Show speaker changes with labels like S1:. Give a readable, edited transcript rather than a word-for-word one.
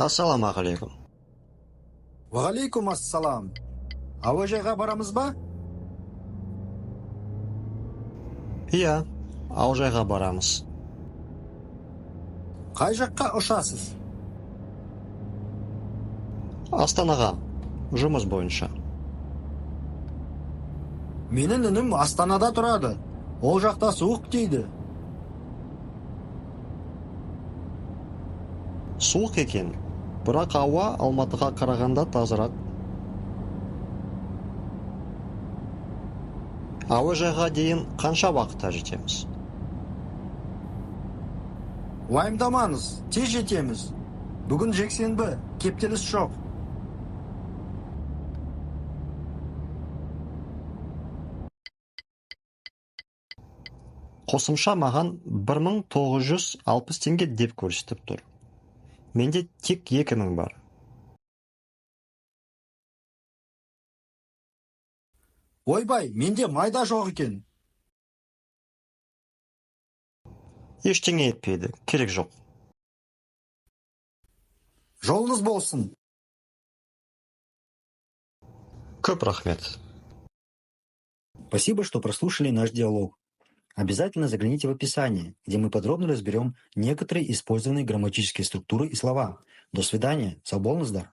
S1: Ассаламағалейкум.
S2: Уағалейкум ассалам. Әуежайға барамыз ба?
S1: Иә, әуежайға барамыз.
S2: Қай жаққа ұшасыз?
S1: Астанаға, жұмыс бойынша.
S2: Менің інім Астанада тұрады. Ол жақта суық дейді.
S1: Суық екен, бірақ ауа Алматыға қарағанда тазырақ. Әуежайға дейін қанша уақытта жетеміз?
S2: Уайымдамаңыз, тез жетеміз. Бүгін жексенбі, кептеліс жоқ.
S1: Қосымша маған 1960 теңге деп көрсетіп тұр. Менде тек 2000 бар.
S2: Ойбай, менде майда жоқ екен.
S1: Ештеңе етпейді, керек жоқ.
S2: Жолыңыз болсын.
S1: Көп рахмет.
S2: Спасибо, что прослушали наш диалог. Обязательно загляните в описание, где мы подробно разберем некоторые использованные грамматические структуры и слова. До свидания. Сау болыңыздар.